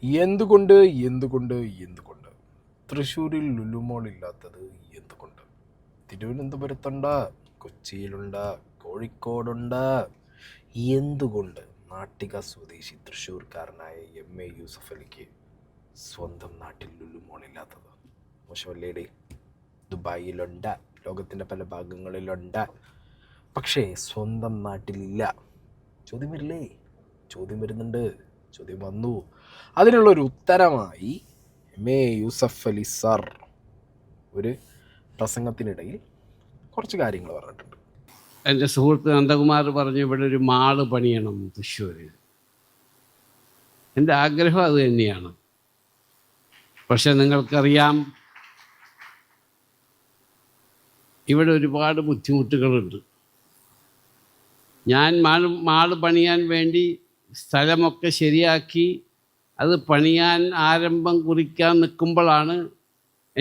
എന്തുകൊണ്ട് എന്തുകൊണ്ട് എന്തുകൊണ്ട് തൃശ്ശൂരിൽ ലുലുമോൾ ഇല്ലാത്തത് എന്തുകൊണ്ട്? തിരുവനന്തപുരത്തുണ്ട്, കൊച്ചിയിലുണ്ട്, കോഴിക്കോടുണ്ട്. എന്തുകൊണ്ട് നാട്ടിക സ്വദേശി തൃശ്ശൂർക്കാരനായ MA യൂസഫ് അലിക്ക് സ്വന്തം നാട്ടിൽ ലുലുമോൾ ഇല്ലാത്തത്? മോശമല്ലേടി? ദുബായിലുണ്ട്, ലോകത്തിൻ്റെ പല ഭാഗങ്ങളിലുണ്ട്, പക്ഷേ സ്വന്തം നാട്ടിലില്ല. ചോദ്യം വരില്ലേ? ചോദ്യം വരുന്നുണ്ട്, ചോദ്യം വന്നു. അതിനുള്ളൊരു ഉത്തരമായി MA യൂസഫ് അലി സർ ഒരു പ്രസംഗത്തിനിടയിൽ കുറച്ച് കാര്യങ്ങൾ പറഞ്ഞിട്ടുണ്ട്. എൻ്റെ സുഹൃത്ത് നന്ദകുമാർ പറഞ്ഞു ഇവിടെ ഒരു മാള് പണിയണം തൃശ്ശൂർ. എൻ്റെ ആഗ്രഹം അത് തന്നെയാണ്. പക്ഷെ നിങ്ങൾക്കറിയാം, ഇവിടെ ഒരുപാട് ബുദ്ധിമുട്ടുകളുണ്ട്. ഞാൻ മാള് പണിയാൻ വേണ്ടി സ്ഥലമൊക്കെ ശരിയാക്കി അത് പണിയാൻ ആരംഭം കുറിക്കാൻ നിൽക്കുമ്പോഴാണ്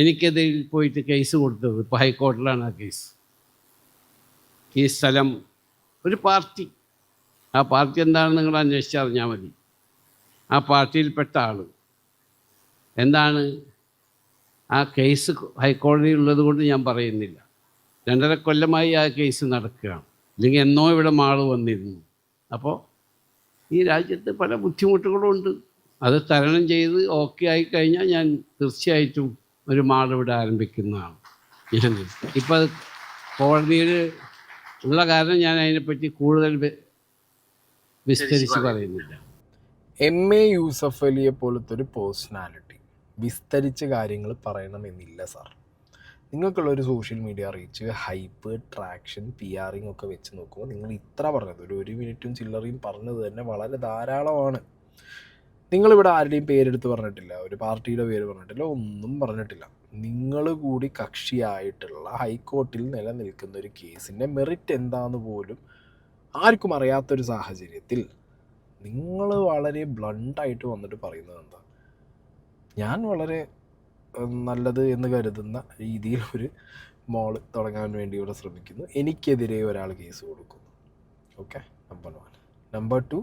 എനിക്കെതിൽ പോയിട്ട് കേസ് കൊടുത്തത്. ഇപ്പോൾ ഹൈക്കോടതിയിലാണ് ആ കേസ്. ഈ സ്ഥലം ഒരു പാർട്ടി, ആ പാർട്ടി എന്താണെന്ന് നിങ്ങൾ അന്വേഷിച്ചറിഞ്ഞാൽ മതി. ആ പാർട്ടിയിൽപ്പെട്ട ആൾ എന്താണ്, ആ കേസ് ഹൈക്കോടതിയിൽ ഉള്ളത് കൊണ്ട് ഞാൻ പറയുന്നില്ല. 2.5 കൊല്ലമായി ആ കേസ് നടക്കുകയാണ്. അല്ലെങ്കിൽ എന്നോ ഇവിടെ മാള് വന്നിരുന്നു. അപ്പോൾ ഈ രാജ്യത്ത് പല ബുദ്ധിമുട്ടുകളും ഉണ്ട്. അത് തരണം ചെയ്ത് ഓക്കെ ആയിക്കഴിഞ്ഞാൽ ഞാൻ തീർച്ചയായിട്ടും ഒരു മാൾ ഇവിടെ ആരംഭിക്കുന്നതാണ്. ഇപ്പം അത് കോടതിയിൽ ഉള്ള കാരണം ഞാൻ അതിനെപ്പറ്റി കൂടുതൽ വിസ്തരിച്ച് പറയുന്നില്ല. MA യൂസഫ് അലിയെ പോലത്തെ ഒരു പേഴ്സണാലിറ്റി വിസ്തരിച്ച കാര്യങ്ങൾ പറയണമെന്നില്ല സാർ. നിങ്ങൾക്കുള്ളൊരു social media reach, hype, traction, PR ഒക്കെ വെച്ച് നോക്കുമ്പോൾ നിങ്ങൾ ഇത്ര പറഞ്ഞത് ഒരു മിനിറ്റും ചില്ലറയും പറഞ്ഞത് തന്നെ വളരെ ധാരാളമാണ്. നിങ്ങളിവിടെ ആരുടെയും പേരെടുത്ത് പറഞ്ഞിട്ടില്ല, ഒരു പാർട്ടിയുടെ പേര് പറഞ്ഞിട്ടില്ല, ഒന്നും പറഞ്ഞിട്ടില്ല. നിങ്ങൾ കൂടി കക്ഷിയായിട്ടുള്ള ഹൈക്കോർട്ടിൽ നിലനിൽക്കുന്ന ഒരു കേസിൻ്റെ മെറിറ്റ് എന്താണെന്ന് പോലും ആർക്കും അറിയാത്തൊരു സാഹചര്യത്തിൽ നിങ്ങൾ വളരെ ബ്ലണ്ടായിട്ട് വന്നിട്ട് പറയുന്നത് എന്താ? ഞാൻ വളരെ നല്ലത് എന്ന് കരുതുന്ന രീതിയിൽ ഒരു മോൾ തുടങ്ങാൻ വേണ്ടി ഇവിടെ ശ്രമിക്കുന്നു, എനിക്കെതിരെ ഒരാൾ കേസ് കൊടുക്കുന്നു. Okay, number 1. നമ്പർ 2,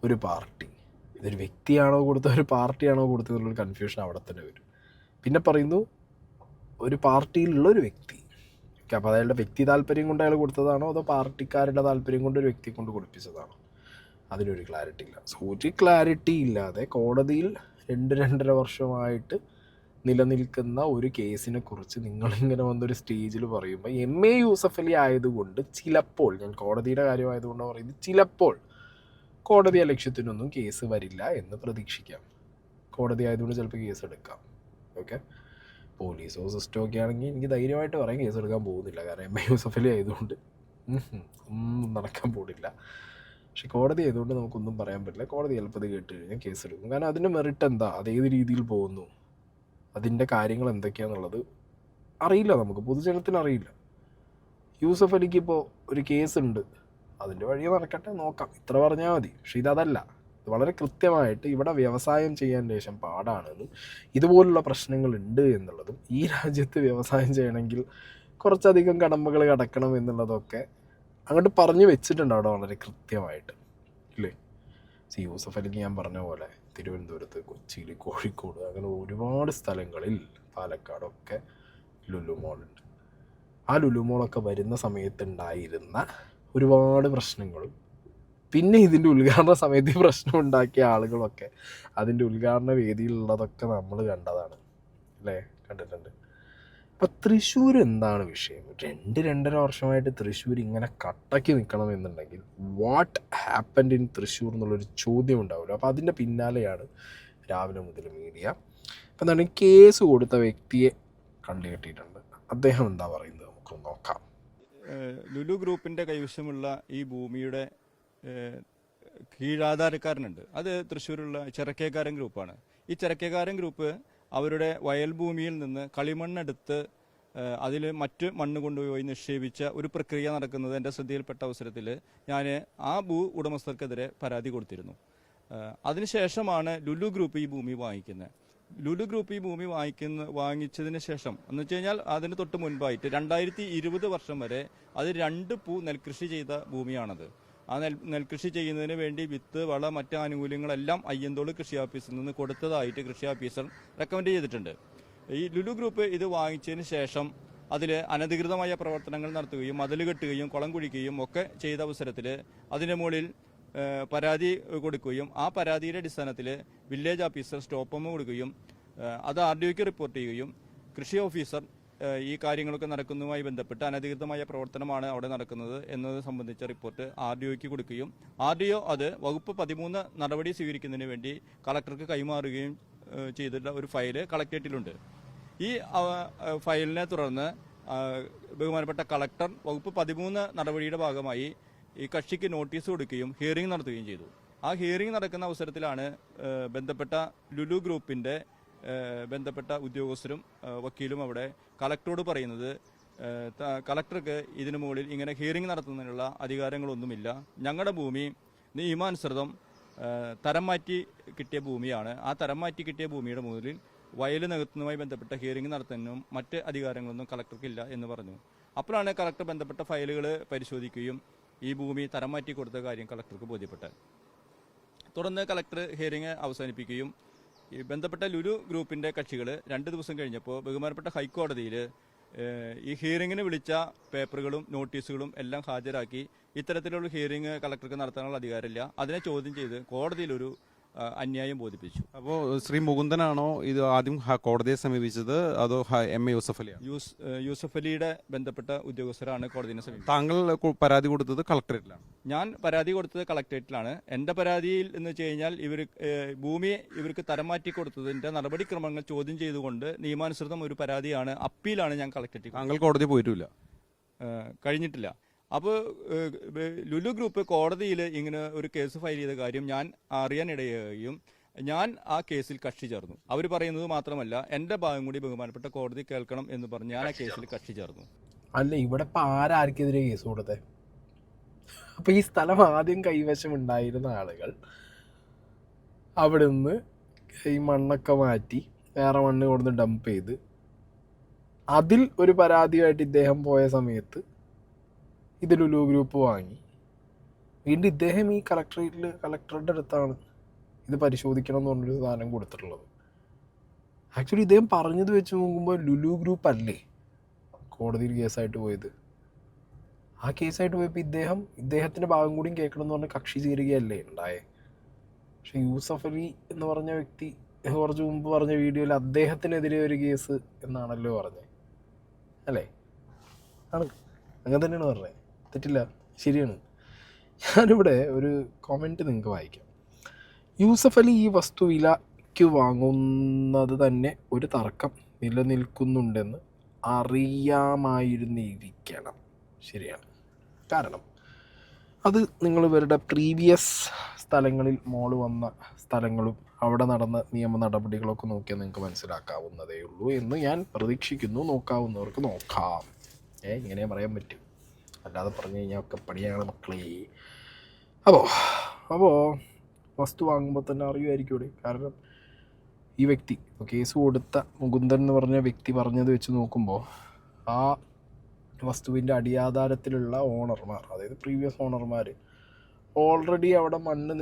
ഒരു പാർട്ടി. ഇതൊരു വ്യക്തിയാണോ കൊടുത്തത്, ഒരു പാർട്ടിയാണോ കൊടുത്തതെന്നുള്ളൊരു കൺഫ്യൂഷൻ അവിടെ തന്നെ വരും. പിന്നെ പറയുന്നു ഒരു പാർട്ടിയിലുള്ളൊരു വ്യക്തി. ഓക്കെ, അപ്പോൾ അയാളുടെ വ്യക്തി താല്പര്യം കൊണ്ട് അയാൾ കൊടുത്തതാണോ അതോ പാർട്ടിക്കാരുടെ താല്പര്യം കൊണ്ട് ഒരു വ്യക്തിയെ കൊണ്ട് കൊടുപ്പിച്ചതാണോ? അതിനൊരു ക്ലാരിറ്റി ഇല്ല. സോ ഒരു ക്ലാരിറ്റി ഇല്ലാതെ കോടതിയിൽ 2-2.5 വർഷമായിട്ട് നിലനിൽക്കുന്ന ഒരു കേസിനെ കുറിച്ച് നിങ്ങളിങ്ങനെ വന്നൊരു സ്റ്റേജിൽ പറയുമ്പോൾ MA യൂസഫ് അലി ആയതുകൊണ്ട് ചിലപ്പോൾ, ഞാൻ കോടതിയുടെ കാര്യമായതുകൊണ്ടാണ് പറയുന്നത്, ചിലപ്പോൾ കോടതി ലക്ഷ്യത്തിനൊന്നും കേസ് വരില്ല എന്ന് പ്രതീക്ഷിക്കാം. കോടതി ആയതുകൊണ്ട് ചിലപ്പോൾ കേസ് എടുക്കാം. ഓക്കെ, പോലീസോ സിസ്റ്റോ ഒക്കെ ആണെങ്കിൽ എനിക്ക് ധൈര്യമായിട്ട് പറയാം കേസ് എടുക്കാൻ പോകുന്നില്ല. കാരണം MA യൂസഫ് അലി ആയതുകൊണ്ട് ഒന്നും നടക്കാൻ പോകില്ല. പക്ഷെ കോടതി ആയതുകൊണ്ട് നമുക്കൊന്നും പറയാൻ പറ്റില്ല. കോടതി ചിലപ്പോൾ ഇത് കേട്ട് കഴിഞ്ഞാൽ കേസ് എടുക്കും. കാരണം അതിൻ്റെ മെറിറ്റ് എന്താ, അതേത് രീതിയിൽ പോകുന്നു, അതിൻ്റെ കാര്യങ്ങൾ എന്തൊക്കെയാണെന്നുള്ളത് അറിയില്ല. നമുക്ക് പൊതുജനത്തിന് അറിയില്ല. യൂസഫ് അലിക്ക് ഇപ്പോൾ ഒരു കേസുണ്ട്, അതിൻ്റെ വഴി നടക്കട്ടെ, നോക്കാം, ഇത്ര പറഞ്ഞാൽ മതി. പക്ഷെ ഇതല്ല. ഇത് വളരെ കൃത്യമായിട്ട് ഇവിടെ വ്യവസായം ചെയ്യാൻ ലേശം പാടാണെന്നും ഇതുപോലുള്ള പ്രശ്നങ്ങളുണ്ട് എന്നുള്ളതും ഈ രാജ്യത്ത് വ്യവസായം ചെയ്യണമെങ്കിൽ കുറച്ചധികം കടമ്പകൾ കടക്കണം എന്നുള്ളതൊക്കെ അങ്ങോട്ട് പറഞ്ഞു വെച്ചിട്ടുണ്ട് അവിടെ വളരെ കൃത്യമായിട്ട്, ഇല്ലേ? യൂസഫ് അലിക്ക് ഞാൻ പറഞ്ഞ പോലെ തിരുവനന്തപുരത്ത്, കൊച്ചിയിൽ, കോഴിക്കോട്, അങ്ങനെ ഒരുപാട് സ്ഥലങ്ങളിൽ, പാലക്കാടൊക്കെ ലുലുമോളുണ്ട്. ആ ലുലുമോളൊക്കെ വരുന്ന സമയത്തുണ്ടായിരുന്ന ഒരുപാട് പ്രശ്നങ്ങളും പിന്നെ ഇതിൻ്റെ ഉദ്ഘാടന സമയത്ത് പ്രശ്നം ഉണ്ടാക്കിയ ആളുകളൊക്കെ അതിൻ്റെ ഉദ്ഘാടന വേദിയിലുള്ളതൊക്കെ നമ്മൾ കണ്ടതാണ്, അല്ലേ? കണ്ടിട്ടുണ്ട്. അപ്പം തൃശ്ശൂർ എന്താണ് വിഷയം? 2-2.5 വർഷമായിട്ട് തൃശ്ശൂർ ഇങ്ങനെ കട്ടയ്ക്ക് നിൽക്കണമെന്നുണ്ടെങ്കിൽ വാട്ട് ഹാപ്പൻഡ് ഇൻ തൃശ്ശൂർ എന്നുള്ളൊരു ചോദ്യം ഉണ്ടാവുമല്ലോ. അപ്പോൾ അതിൻ്റെ പിന്നാലെയാണ് രാവിലെ മുതൽ മീഡിയ. അപ്പം എന്താണ്, കേസ് കൊടുത്ത വ്യക്തിയെ കണ്ടുകെട്ടിയിട്ടുണ്ട്. അദ്ദേഹം എന്താ പറയുന്നത് നമുക്ക് നോക്കാം. ലുലു ഗ്രൂപ്പിൻ്റെ കൈവശമുള്ള ഈ ഭൂമിയുടെ കീഴാധാരക്കാരനുണ്ട്. അത് തൃശ്ശൂരുള്ള ചെറക്കേക്കാരൻ ഗ്രൂപ്പാണ്. ഈ ചെറക്കേക്കാരൻ ഗ്രൂപ്പ് അവരുടെ വയൽ ഭൂമിയിൽ നിന്ന് കളിമണ്ണെടുത്ത് അതിൽ മറ്റ് മണ്ണ് കൊണ്ടുപോയി നിക്ഷേപിച്ച ഒരു പ്രക്രിയ നടക്കുന്നത് എൻ്റെ ശ്രദ്ധയിൽപ്പെട്ട അവസരത്തിൽ ഞാൻ ആ ഉടമസ്ഥർക്കെതിരെ പരാതി കൊടുത്തിരുന്നു. അതിനുശേഷമാണ് ലുലു ഗ്രൂപ്പ് ഈ ഭൂമി വാങ്ങിക്കുന്നത്. ലുലു ഗ്രൂപ്പ് ഈ ഭൂമി വാങ്ങിച്ചതിന് ശേഷം എന്ന് വെച്ച് കഴിഞ്ഞാൽ അതിന് തൊട്ട് മുൻപായിട്ട് 2020 വർഷം വരെ അത് 2 നെൽകൃഷി ചെയ്ത ഭൂമിയാണത്. ആ നെൽകൃഷി ചെയ്യുന്നതിന് വേണ്ടി വിത്ത്, വള, മറ്റ് ആനുകൂല്യങ്ങളെല്ലാം അയ്യന്തോൾ കൃഷി ഓഫീസിൽ നിന്ന് കൊടുത്തതായിട്ട് കൃഷി ഓഫീസർ റെക്കമെൻഡ് ചെയ്തിട്ടുണ്ട്. ഈ ലുലു ഗ്രൂപ്പ് ഇത് വാങ്ങിച്ചതിന് ശേഷം അതിൽ അനധികൃതമായ പ്രവർത്തനങ്ങൾ നടത്തുകയും മതിൽ കെട്ടുകയും കുളം കുഴിക്കുകയും ഒക്കെ ചെയ്ത അവസരത്തിൽ അതിൻ്റെ മുകളിൽ പരാതി കൊടുക്കുകയും ആ പരാതിയുടെ അടിസ്ഥാനത്തിൽ വില്ലേജ് ഓഫീസർ സ്റ്റോപ്പ് മെമ്മോ കൊടുക്കുകയും അത് RDOക്ക് റിപ്പോർട്ട് ചെയ്യുകയും കൃഷി ഓഫീസർ ഈ കാര്യങ്ങളൊക്കെ നടക്കുന്നതുമായി ബന്ധപ്പെട്ട് അനധികൃതമായ പ്രവർത്തനമാണ് അവിടെ നടക്കുന്നത് എന്നത് സംബന്ധിച്ച റിപ്പോർട്ട് RDOക്ക് കൊടുക്കുകയും RDO അത് വകുപ്പ് 13 നടപടി സ്വീകരിക്കുന്നതിന് വേണ്ടി കളക്ടർക്ക് കൈമാറുകയും ചെയ്തിട്ടുള്ള ഒരു ഫയല് കളക്ടറേറ്റിലുണ്ട്. ഈ ഫയലിനെ തുടർന്ന് ബഹുമാനപ്പെട്ട കളക്ടർ വകുപ്പ് 13 നടപടിയുടെ ഭാഗമായി ഈ കക്ഷിക്ക് നോട്ടീസ് കൊടുക്കുകയും ഹിയറിംഗ് നടത്തുകയും ചെയ്തു. ആ ഹിയറിംഗ് നടക്കുന്ന അവസരത്തിലാണ് ബന്ധപ്പെട്ട ലുലു ഗ്രൂപ്പിൻ്റെ ബന്ധപ്പെട്ട ഉദ്യോഗസ്ഥരും വക്കീലും അവിടെ കളക്ടറോട് പറയുന്നത് കളക്ടർക്ക് ഇതിനു മുകളിൽ ഇങ്ങനെ ഹിയറിംഗ് നടത്തുന്നതിനുള്ള അധികാരങ്ങളൊന്നുമില്ല, ഞങ്ങളുടെ ഭൂമി നിയമാനുസൃതം തരം മാറ്റി കിട്ടിയ ഭൂമിയാണ്, ആ തരം മാറ്റി കിട്ടിയ ഭൂമിയുടെ മുകളിൽ വയൽ നികത്തുന്നതുമായി ബന്ധപ്പെട്ട ഹിയറിംഗ് നടത്തുന്നതിനും മറ്റ് അധികാരങ്ങളൊന്നും കളക്ടർക്കില്ല എന്ന് പറഞ്ഞു. അപ്പോഴാണ് കളക്ടർ ബന്ധപ്പെട്ട ഫയലുകൾ പരിശോധിക്കുകയും ഈ ഭൂമി തരം മാറ്റി കൊടുത്ത കാര്യം കളക്ടർക്ക് ബോധ്യപ്പെട്ടത്. തുടർന്ന് കളക്ടർ ഹിയറിംഗ് അവസാനിപ്പിക്കുകയും ഈ ബന്ധപ്പെട്ട ലുലു ഗ്രൂപ്പിൻ്റെ കക്ഷികൾ 2 ദിവസം കഴിഞ്ഞപ്പോൾ ബഹുമാനപ്പെട്ട ഹൈക്കോടതിയിൽ ഈ ഹിയറിങ്ങിന് വിളിച്ച പേപ്പറുകളും നോട്ടീസുകളും എല്ലാം ഹാജരാക്കി ഇത്തരത്തിലുള്ള ഹിയറിംഗ് കളക്ടർക്ക് നടത്താനുള്ള അധികാരമില്ല, അതിനെ ചോദ്യം ചെയ്ത് കോടതിയിലൊരു അന്യായം ബോധിപ്പിച്ചു. അപ്പോൾ ശ്രീ മുകുന്ദനാണോ ഇത് ആദ്യം കോടതിയെ സമീപിച്ചത് അതോ MA യൂസഫ് അലിയാണ്? യൂസഫ് അലിയുടെ ബന്ധപ്പെട്ട ഉദ്യോഗസ്ഥരാണ് കോടതിയെ സമീപിച്ചത്. താങ്കൾ പരാതി കൊടുത്തത് കളക്ടറേറ്റിലാണ്? ഞാൻ പരാതി കൊടുത്തത് കളക്ടറേറ്റിലാണ്. എൻ്റെ പരാതിയിൽ എന്ന് വെച്ച് കഴിഞ്ഞാൽ ഭൂമി ഇവർക്ക് തരം മാറ്റി കൊടുത്തതിൻ്റെ നടപടിക്രമങ്ങൾ ചോദ്യം ചെയ്തുകൊണ്ട് നിയമാനുസൃതം ഒരു പരാതിയാണ്, അപ്പീലാണ് ഞാൻ കളക്ടറേറ്റ്. താങ്കൾ കോടതി പോയിട്ടില്ല? കഴിഞ്ഞിട്ടില്ല. അപ്പോൾ ലുലു ഗ്രൂപ്പ് കോടതിയിൽ ഇങ്ങനെ ഒരു കേസ് ഫയൽ ചെയ്ത കാര്യം ഞാൻ അറിയാനിടയാകുകയും ഞാൻ ആ കേസിൽ കക്ഷി ചേർന്നു. അവർ പറയുന്നത് മാത്രമല്ല എൻ്റെ ഭാഗം കൂടി ബഹുമാനപ്പെട്ട കോടതി കേൾക്കണം എന്ന് പറഞ്ഞ് ഞാൻ ആ കേസിൽ കക്ഷി ചേർന്നു. അല്ല, ഇവിടെ ഇപ്പം ആർക്കെതിരെ കേസ് കൊടുത്തേ? അപ്പം ഈ സ്ഥലം ആദ്യം കൈവശം ഉണ്ടായിരുന്ന ആളുകൾ അവിടെ നിന്ന് ഈ മണ്ണൊക്കെ മാറ്റി വേറെ മണ്ണ് കൊടുന്ന് ഡംപ് ചെയ്ത് അതിൽ ഒരു പരാതിയായിട്ട് ഇദ്ദേഹം പോയ സമയത്ത് ഇത് ലുലു ഗ്രൂപ്പ് വാങ്ങി. വീണ്ടും ഇദ്ദേഹം ഈ കളക്ടറുടെ അടുത്താണ് ഇത് പരിശോധിക്കണം എന്ന് പറഞ്ഞൊരു സാധനം കൊടുത്തിട്ടുള്ളത്. ആക്ച്വലി ഇദ്ദേഹം പറഞ്ഞത് വെച്ച് നോക്കുമ്പോൾ ലുലു ഗ്രൂപ്പ് അല്ലേ കോടതിയിൽ കേസായിട്ട് പോയത്? ആ കേസായിട്ട് പോയപ്പോൾ ഇദ്ദേഹത്തിൻ്റെ ഭാഗം കൂടിയും കേൾക്കണം എന്ന് പറഞ്ഞ കക്ഷി ചേരുകയല്ലേ ഉണ്ടായേ. പക്ഷെ യൂസഫ് അലി എന്ന് പറഞ്ഞ വ്യക്തി കുറച്ച് മുമ്പ് പറഞ്ഞ വീഡിയോയിൽ അദ്ദേഹത്തിനെതിരെ ഒരു കേസ് എന്നാണല്ലോ പറഞ്ഞത്, അല്ലേ? ആണ്, അങ്ങനെ തന്നെയാണ് പറഞ്ഞത്, തെറ്റില്ല, ശരിയാണ്. ഞാനിവിടെ ഒരു കമൻറ്റ് നിങ്ങൾക്ക് വായിക്കാം. യൂസഫ് അലി ഈ വസ്തു വിലയ്ക്ക് വാങ്ങുന്നത് തന്നെ ഒരു തർക്കം നിലനിൽക്കുന്നുണ്ടെന്ന് അറിയാമായിരുന്നിരിക്കണം. ശരിയാണ്. കാരണം അത് നിങ്ങൾ ഇവരുടെ പ്രീവിയസ് സ്ഥലങ്ങളിൽ മോള് വന്ന സ്ഥലങ്ങളും അവിടെ നടന്ന നിയമ നടപടികളൊക്കെ നോക്കിയാൽ നിങ്ങൾക്ക് മനസ്സിലാക്കാവുന്നതേ ഉള്ളൂ എന്ന് ഞാൻ പ്രതീക്ഷിക്കുന്നു. നോക്കാവുന്നവർക്ക് നോക്കാം. ഇങ്ങനെ പറയാൻ പറ്റും, അല്ലാതെ പറഞ്ഞു കഴിഞ്ഞാൽ ഒക്കെ പണിയാണ് മക്കളെ. അപ്പോൾ വസ്തു വാങ്ങുമ്പോൾ തന്നെ അറിയുമായിരിക്കും. കാരണം ഈ വ്യക്തി ഇപ്പോൾ കേസ് കൊടുത്ത മുകുന്ദൻ എന്ന് പറഞ്ഞ വ്യക്തി പറഞ്ഞത് വെച്ച് നോക്കുമ്പോൾ ആ വസ്തുവിൻ്റെ അടിയാധാരത്തിലുള്ള ഓണർമാർ, അതായത് പ്രീവിയസ് ഓണർമാർ ഓൾറെഡി അവിടെ മണ്ണ്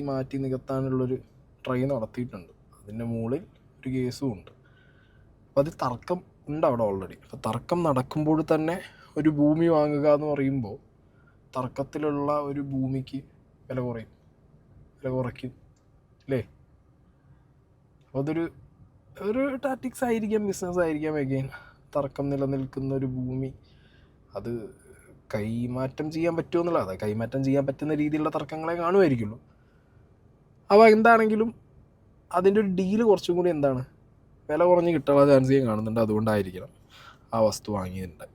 മാറ്റി നികത്താനുള്ളൊരു ട്രൈ നടത്തിയിട്ടുണ്ട്. അതിൻ്റെ മുകളിൽ ഒരു കേസും ഉണ്ട്. അപ്പോൾ അത് തർക്കം ഉണ്ട് അവിടെ ഓൾറെഡി. അപ്പോൾ തർക്കം നടക്കുമ്പോൾ തന്നെ ഒരു ഭൂമി വാങ്ങുക എന്ന് പറയുമ്പോൾ തർക്കത്തിലുള്ള ഒരു ഭൂമിക്ക് വില കുറയ്ക്കും അല്ലേ? അപ്പോൾ ഒരു ടാറ്റിക്സ് ആയിരിക്കാം, ബിസിനസ് ആയിരിക്കാം. എഗെയിൻ തർക്കം നിലനിൽക്കുന്ന ഒരു ഭൂമി അത് കൈമാറ്റം ചെയ്യാൻ പറ്റുമെന്നുള്ള, അതെ, കൈമാറ്റം ചെയ്യാൻ പറ്റുന്ന രീതിയിലുള്ള തർക്കങ്ങളെ കാണുമായിരിക്കുള്ളൂ. അപ്പോൾ എന്താണെങ്കിലും അതിൻ്റെ ഒരു ഡീല് കുറച്ചും കൂടി വില കുറഞ്ഞ് കിട്ടാനുള്ള ചാൻസ് ഞാൻ കാണുന്നുണ്ട്. അതുകൊണ്ടായിരിക്കണം ആ വസ്തു വാങ്ങിയിട്ടുണ്ട്.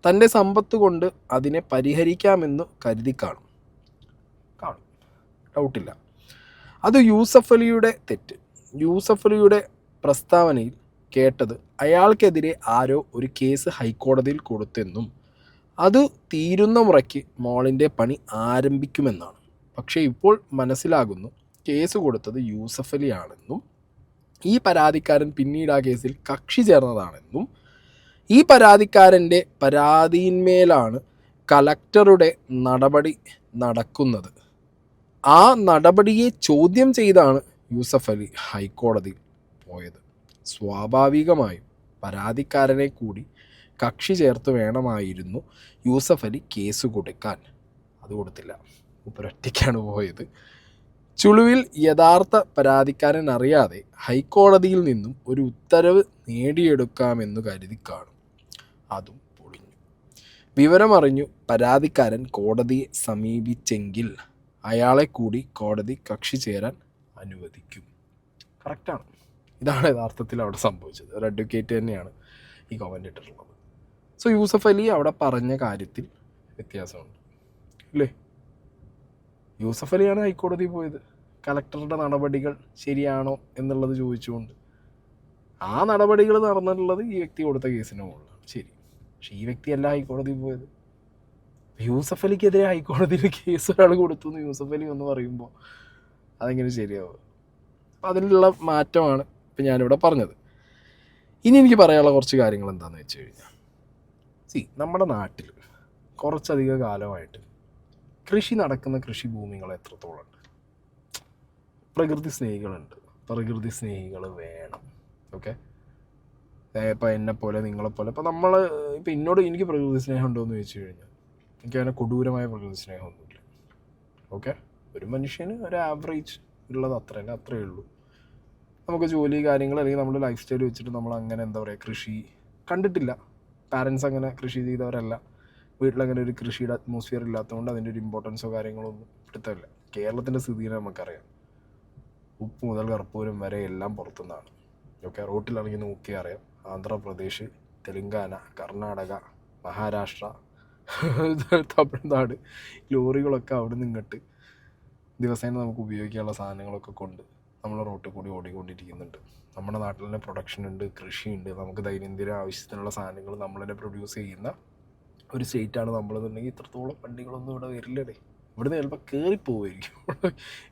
തൻ്റെ സമ്പത്ത് കൊണ്ട് അതിനെ പരിഹരിക്കാമെന്ന് കരുതി കാണും, ഡൗട്ടില്ല. അത് യൂസഫ് അലിയുടെ തെറ്റ്. യൂസഫ് അലിയുടെ പ്രസ്താവനയിൽ കേട്ടത് അയാൾക്കെതിരെ ആരോ ഒരു കേസ് ഹൈക്കോടതിയിൽ കൊടുത്തെന്നും അത് തീരുന്ന മുറയ്ക്ക് മോളിൻ്റെ പണി ആരംഭിക്കുമെന്നാണ്. പക്ഷേ ഇപ്പോൾ മനസ്സിലാകുന്നു കേസ് കൊടുത്തത് യൂസഫ് അലിയാണെന്നും ഈ പരാതിക്കാരൻ പിന്നീട് ആ കേസിൽ കക്ഷി ചേർന്നതാണെന്നും ഈ പരാതിക്കാരൻ്റെ പരാതിയിന്മേലാണ് കളക്ടറുടെ നടപടി നടക്കുന്നത്. ആ നടപടിയെ ചോദ്യം ചെയ്താണ് യൂസഫ് അലി ഹൈക്കോടതിയിൽ പോയത്. സ്വാഭാവികമായും പരാതിക്കാരനെ കൂടി കക്ഷി ചേർത്ത് വേണമായിരുന്നു യൂസഫ് അലി കേസ് കൊടുക്കാൻ. അത് കൊടുത്തില്ല, ഒറ്റയ്ക്കാണ് പോയത്. ചുളുവിൽ യഥാർത്ഥ പരാതിക്കാരൻ അറിയാതെ ഹൈക്കോടതിയിൽ നിന്നും ഒരു ഉത്തരവ് നേടിയെടുക്കാമെന്ന് കരുതി കാണും. അതും പൊളിഞ്ഞു. വിവരമറിഞ്ഞു പരാതിക്കാരൻ കോടതിയെ സമീപിച്ചെങ്കിൽ അയാളെ കൂടി കോടതി കക്ഷി ചേരാൻ അനുവദിക്കും. കറക്റ്റാണ്. ഇതാണ് യഥാർത്ഥത്തിൽ അവിടെ സംഭവിച്ചത്. ഒരു അഡ്വക്കേറ്റ് തന്നെയാണ് ഈ കമൻ്റ് ഇട്ടിട്ടുള്ളത്. സോ യൂസഫ് അലി അവിടെ പറഞ്ഞ കാര്യത്തിൽ വ്യത്യാസമുണ്ട് അല്ലേ? യൂസഫ് അലിയാണ് ഹൈക്കോടതി പോയത് കലക്ടറുടെ നടപടികൾ ശരിയാണോ എന്നുള്ളത് ചോദിച്ചുകൊണ്ട്. ആ നടപടികൾ നടന്നിട്ടുള്ളത് ഈ വ്യക്തി കൊടുത്ത കേസിന് മുകളിലാണ്, ശരി. പക്ഷെ ഈ വ്യക്തിയല്ല ഹൈക്കോടതിയിൽ പോയത്. യൂസഫ് അലിക്കെതിരെ ഹൈക്കോടതിയിൽ കേസ് ഒരാൾ കൊടുത്തു എന്ന് യൂസഫ് അലി എന്ന് പറയുമ്പോൾ അതെങ്ങനെ ശരിയാവുക? അപ്പം അതിനുള്ള മാറ്റമാണ് ഇപ്പം ഞാനിവിടെ പറഞ്ഞത്. ഇനി എനിക്ക് പറയാനുള്ള കുറച്ച് കാര്യങ്ങൾ എന്താണെന്ന് വെച്ച് കഴിഞ്ഞാൽ, നമ്മുടെ നാട്ടിൽ കുറച്ചധികം കാലമായിട്ട് കൃഷി നടക്കുന്ന കൃഷിഭൂമികൾ എത്രത്തോളം ഉണ്ട്? പ്രകൃതി സ്നേഹികളുണ്ട്, പ്രകൃതി സ്നേഹികൾ വേണം. ഓക്കെ, ഇപ്പം എന്നെപ്പോലെ നിങ്ങളെപ്പോലെ ഇപ്പം ഇപ്പം എനിക്ക് പ്രകൃതി സ്നേഹം ഉണ്ടോ എന്ന് ചോദിച്ചു കഴിഞ്ഞാൽ എനിക്ക് അങ്ങനെ കൊടൂരമായ പ്രകൃതി സ്നേഹമൊന്നുമില്ല. ഓക്കെ, ഒരു മനുഷ്യന് ഒരു ആവറേജ് ഉള്ളത് അത്രയേ ഉള്ളൂ. നമുക്ക് ജോലി കാര്യങ്ങൾ അല്ലെങ്കിൽ നമ്മുടെ ലൈഫ് സ്റ്റൈൽ വെച്ചിട്ട് നമ്മൾ അങ്ങനെ എന്താ പറയുക, കൃഷി കണ്ടിട്ടില്ല. പാരൻസ് അങ്ങനെ കൃഷി ചെയ്തവരല്ല. വീട്ടിലങ്ങനെ ഒരു കൃഷിയുടെ അറ്റ്മോസ്ഫിയർ ഇല്ലാത്തതുകൊണ്ട് അതിൻ്റെ ഒരു ഇമ്പോർട്ടൻസോ കാര്യങ്ങളോ ഒന്നും എടുത്തില്ല. കേരളത്തിൻ്റെ സ്ഥിതിനെ നമുക്കറിയാം. ഉപ്പ് മുതൽ കർപ്പൂരം വരെ എല്ലാം പുറത്തുനിന്നാണ്. ഓക്കെ, റോട്ടിലിറങ്ങി നോക്കിയാൽ അറിയാം. ആന്ധ്രാപ്രദേശ്, തെലുങ്കാന, കർണാടക, മഹാരാഷ്ട്ര, തമിഴ്നാട് ലോറികളൊക്കെ അവിടെ നിന്ന് ഇങ്ങോട്ട് ദിവസേന നമുക്ക് ഉപയോഗിക്കാനുള്ള സാധനങ്ങളൊക്കെ കൊണ്ട് നമ്മൾ റോട്ടിൽ കൂടി ഓടിക്കൊണ്ടിരിക്കുന്നുണ്ട്. നമ്മുടെ നാട്ടിൽ തന്നെ പ്രൊഡക്ഷൻ ഉണ്ട്, കൃഷിയുണ്ട്. നമുക്ക് ദൈനംദിന ആവശ്യത്തിനുള്ള സാധനങ്ങൾ നമ്മൾ തന്നെ പ്രൊഡ്യൂസ് ചെയ്യുന്ന ഒരു സ്റ്റേറ്റാണ് നമ്മളെന്നുണ്ടെങ്കിൽ ഇത്രത്തോളം വണ്ടികളൊന്നും ഇവിടെ വരില്ലേ. ഇവിടുന്ന് ചിലപ്പോൾ കയറിപ്പോവുമായിരിക്കും.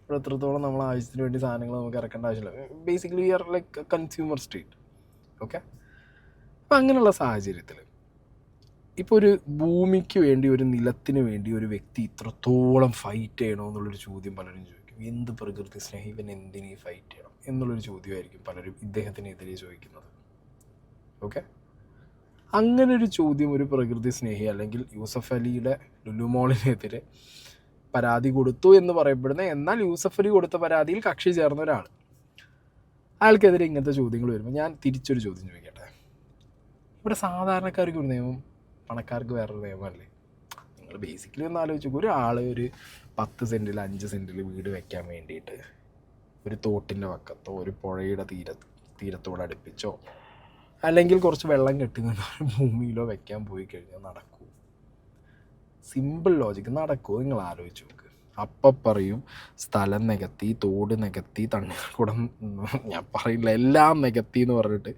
ഇവിടെ എത്രത്തോളം നമ്മൾ ആവശ്യത്തിന് വേണ്ടി സാധനങ്ങൾ നമുക്ക് ഇറക്കേണ്ട ആവശ്യമില്ല. Basically we are like consumer state. Okay, അപ്പം അങ്ങനെയുള്ള സാഹചര്യത്തിൽ ഇപ്പോൾ ഒരു ഭൂമിക്ക് വേണ്ടി, ഒരു നിലത്തിന് വേണ്ടി ഒരു വ്യക്തി ഇത്രത്തോളം ഫൈറ്റ് ചെയ്യണോ എന്നുള്ളൊരു ചോദ്യം പലരും ചോദിക്കും. എന്ത് പ്രകൃതി സ്നേഹം, ഇവൻ എന്തിനീ ഫൈറ്റ് ചെയ്യണം എന്നുള്ളൊരു ചോദ്യമായിരിക്കും പലരും ഇദ്ദേഹത്തിനെതിരെ ചോദിക്കുന്നത്. ഓക്കെ, അങ്ങനെ ഒരു ചോദ്യം ഒരു പ്രകൃതി സ്നേഹി അല്ലെങ്കിൽ യൂസഫ് അലിയുടെ ലുലു മോളിനെതിരെ പരാതി കൊടുത്തു എന്ന് പറയപ്പെടുന്ന, എന്നാൽ യൂസഫ് അലി കൊടുത്ത പരാതിയിൽ കക്ഷി ചേർന്ന ഒരാൾ, അയാൾക്കെതിരെ ഇങ്ങനത്തെ ചോദ്യങ്ങൾ വരുമ്പോൾ ഞാൻ തിരിച്ചൊരു ചോദ്യം ചോദിക്കട്ടെ. ഇവിടെ സാധാരണക്കാർക്ക് ഒരു നിയമം, പണക്കാർക്ക് വേറൊരു നിയമമല്ലേ? നിങ്ങൾ ബേസിക്കലി ഒന്ന് ആലോചിച്ച് നോക്കും. ഒരാൾ ഒരു 10 സെൻറ്റിൽ 5 സെൻറ്റിൽ വീട് വെക്കാൻ വേണ്ടിയിട്ട് ഒരു തോട്ടിൻ്റെ വക്കത്തോ ഒരു പുഴയുടെ തീരത്തോട് അടുപ്പിച്ചോ അല്ലെങ്കിൽ കുറച്ച് വെള്ളം കെട്ടി നിന്ന് ഭൂമിയിലോ വെക്കാൻ പോയി കഴിഞ്ഞാൽ നടക്കൂ? സിമ്പിൾ ലോജിക്ക് നടക്കുമോ? നിങ്ങൾ ആലോചിച്ച് നോക്ക്. അപ്പം പറയും സ്ഥലം നികത്തി, തോട് നികത്തി, തണ്ണീർക്കുടം, ഞാൻ പറയില്ല, എല്ലാം നികത്തി എന്ന് പറഞ്ഞിട്ട്